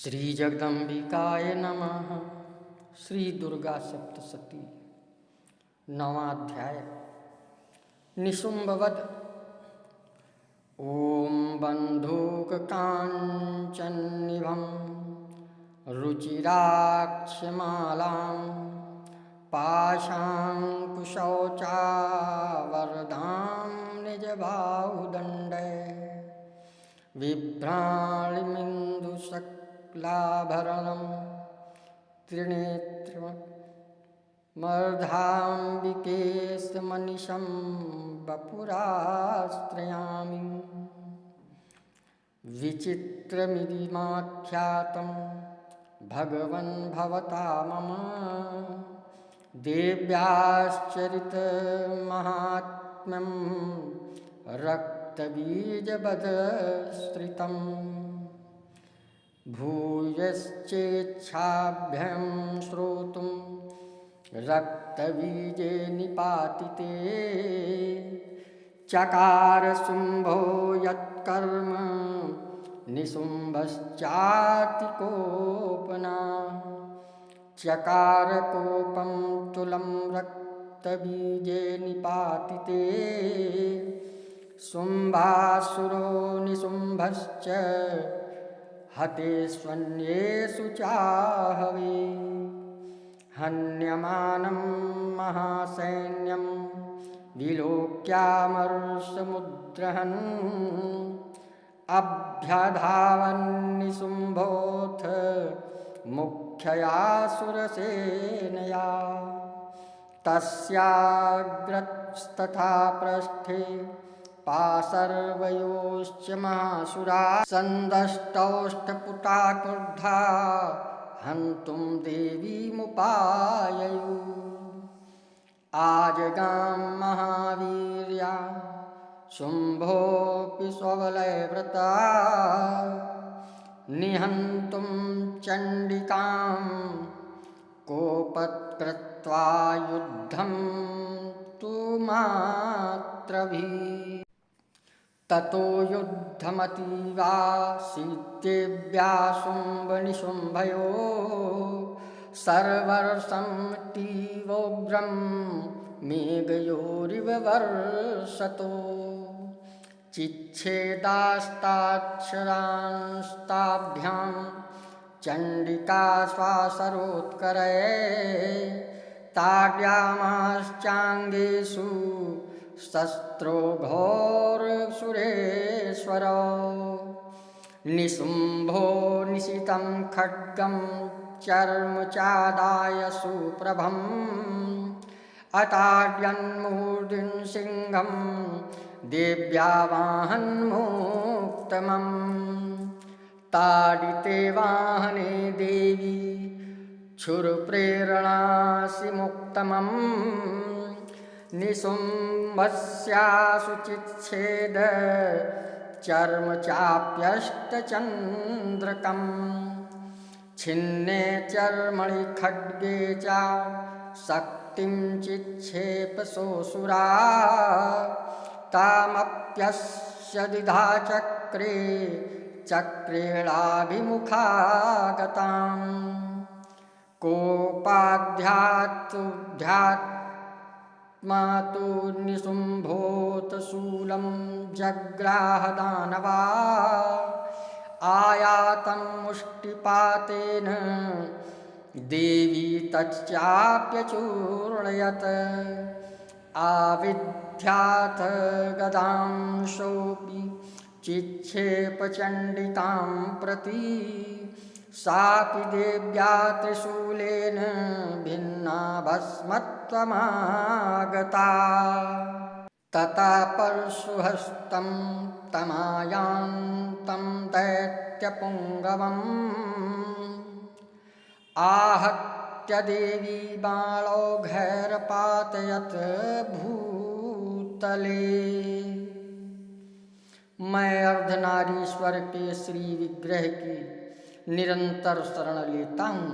श्री जगदम्बिकाय नमः। श्री दुर्गा सप्तशती नवाध्याय। निशुम्भवद। ओम बंधूककांचननिभं रुचिराक्षमालां पाशाङ्कुशौचावरदां निजबाहुदण्डे बिभ्राणिमिन्दुशक्लाभरणं त्रिनेत्रमर्धाम्बिकेशमनिशं वपुराश्रयामि। विचित्रमिदिमाख्यातं भगवन् भवता मम देव्याश्चरितमाहात्म्यं रक्तबीजवदश्रितं भूयश्चेच्छाभ्यं श्रोतुं रक्तबीजे निपातिते चकार शुम्भो यत्कर्म निशुम्भश्चातिकोपना चकार कोपं तुलं रक्तबीजे निपातिते शुम्भासुरो निशुम्भश्च हते स्वन्येषु चाहवे हन्यमानं महासैन्यं विलोक्यामर्षमुद्रहन् अभ्यधावन्निशुम्भोऽथ मुख्ययासुरसेनया तस्याग्रस्तथा पृष्ठे पाशर्वयोश्च महासुरा सन्दष्टौष्टपुटा क्रुद्धा हन्तुं देवीमुपाययु आजगां महावीर्या शुम्भोऽपि स्वबलव्रता निहन्तुं चण्डिकां कोपत्कृत्वा युद्धं तु मात्रभिः ततो युद्धमतीवासीत्येव्याशुम्भनिशुम्भयोः सर्वर्षं तीव्रोग्रं मेघयोरिव वर्षतो चिच्छेदास्ताक्षरांस्ताभ्यां चण्डिका श्वासरोत्करे ताड्यामाश्चाङ्गेषु शस्त्रो घोरसुरेश्वरो निशुम्भो निशितं खड्गं चर्मचादाय सुप्रभम् अताड्यन्मूर्धिं सिंहं देव्या वाहन्मुक्तमं ताडिते वाहने देवी क्षुरप्रेरणासि मुक्तमं निशुम्भस्याशुचिच्छेद चर्मचाप्यष्टचन्द्रकं छिन्ने चर्मणि खड्गे च शक्तिं चिक्षेपसोऽसुरा तामप्यस्य दिधा चक्रे चक्रेणाभिमुखा गताम् कोपाध्यात्तुध्यात्मा तु निशुम्भोत शूलं जग्राह दानवा आयातं मुष्टिपातेन देवी तच्चाप्यचूर्णयत् आविद्याथ गदांशोऽपि चिक्षेपचण्डिकां प्रति सापि देव्या त्रिशूलेन भिन्ना भस्मत्वमागता तथा परशुहस्तं तमायान्तं दैत्यपुङ्गवम् आहत्य देवी बाणौघैरपातयत् भूतले। मैं अर्धनारीश्वर के श्री विग्रह की निरंतर शरण लेता हूँ।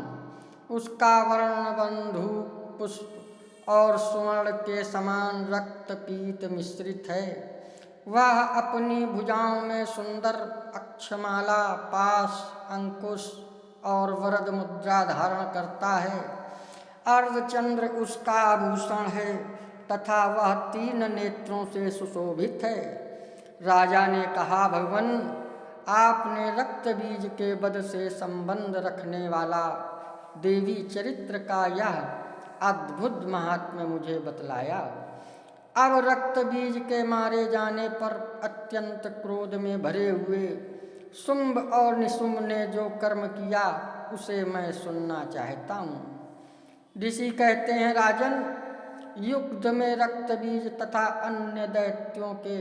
उसका वर्ण बंधु पुष्प और स्वर्ण के समान रक्त पीत मिश्रित है। वह अपनी भुजाओं में सुंदर अक्षमाला, पाश, अंकुश और वरद मुद्रा धारण करता है। अर्धचंद्र उसका आभूषण है तथा वह 3 नेत्रों से सुशोभित है। राजा ने कहा, भगवन, आपने रक्त बीज के वध से संबंध रखने वाला देवी चरित्र का यह अद्भुत महात्म्य मुझे बतलाया। अब रक्त बीज के मारे जाने पर अत्यंत क्रोध में भरे हुए शुंभ और निशुंभ ने जो कर्म किया उसे मैं सुनना चाहता हूँ। ऋषि कहते हैं, राजन, युद्ध में रक्त बीज तथा अन्य दैत्यों के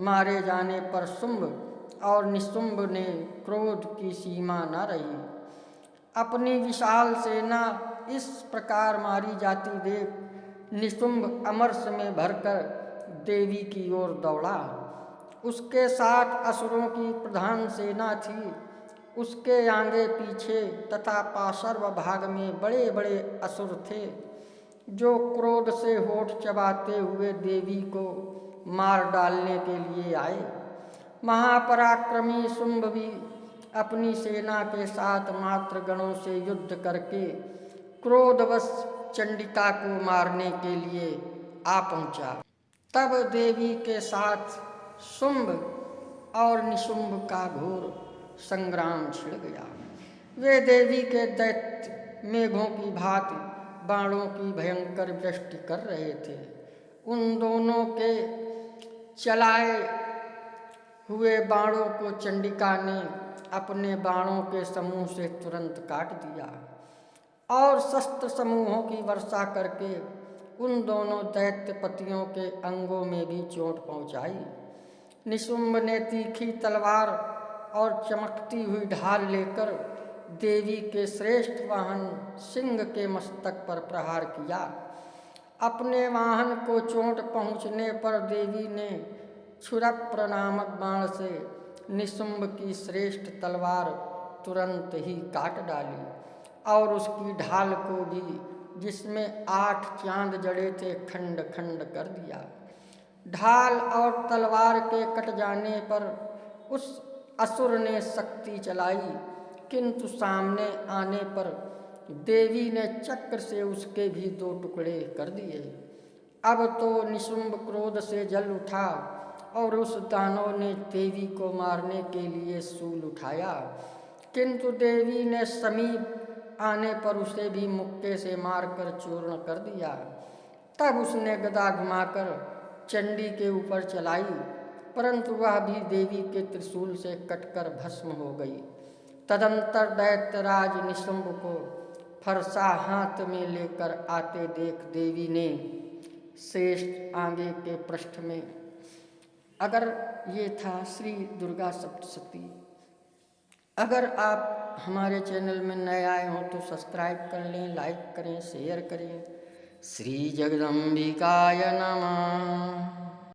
मारे जाने पर शुंभ और निशुंभ ने क्रोध की सीमा न रही। अपनी विशाल सेना इस प्रकार मारी जाती देख निशुंभ अमरस में भरकर देवी की ओर दौड़ा। उसके साथ असुरों की प्रधान सेना थी। उसके आगे पीछे तथा पार्श्व भाग में बड़े बड़े असुर थे जो क्रोध से होठ चबाते हुए देवी को मार डालने के लिए आए। महापराक्रमी शुंभ भी अपनी सेना के साथ मात्र गणों से युद्ध करके क्रोधवश चंडिका को मारने के लिए आ पहुंचा। तब देवी के साथ शुंभ और निशुंभ का घोर संग्राम छिड़ गया। वे देवी के दैत्य मेघों की भांति बाणों की भयंकर वृष्टि कर रहे थे। उन दोनों के चलाए हुए बाणों को चंडिका ने अपने बाणों के समूह से तुरंत काट दिया और शस्त्र समूहों की वर्षा करके उन दोनों दैत्यपतियों के अंगों में भी चोट पहुंचाई। निशुंभ ने तीखी तलवार और चमकती हुई ढाल लेकर देवी के श्रेष्ठ वाहन सिंह के मस्तक पर प्रहार किया। अपने वाहन को चोट पहुंचने पर देवी ने क्षुरप्र नामक बाण से निशुंभ की श्रेष्ठ तलवार तुरंत ही काट डाली और उसकी ढाल को भी, जिसमें 8 चांद जड़े थे, खंड खंड कर दिया। ढाल और तलवार के कट जाने पर उस असुर ने शक्ति चलाई, किंतु सामने आने पर देवी ने चक्र से उसके भी 2 टुकड़े कर दिए। अब तो निशुंभ क्रोध से जल उठा और उस दानव ने देवी को मारने के लिए शूल उठाया, किंतु देवी ने समीप आने पर उसे भी मुक्के से मारकर चूर्ण कर दिया। तब उसने गदा घुमाकर चंडी के ऊपर चलाई, परंतु वह भी देवी के त्रिशूल से कटकर भस्म हो गई। तदंतर दैत्यराज निशुंभ को फरसा हाथ में लेकर आते देख देवी ने श्रेष्ठ आगे के पृष्ठ में, अगर ये था श्री दुर्गा सप्तशती। अगर आप हमारे चैनल में नए आए हों तो सब्सक्राइब कर लें, लाइक करें, शेयर करें। श्री जगदम्बिकाय नमः।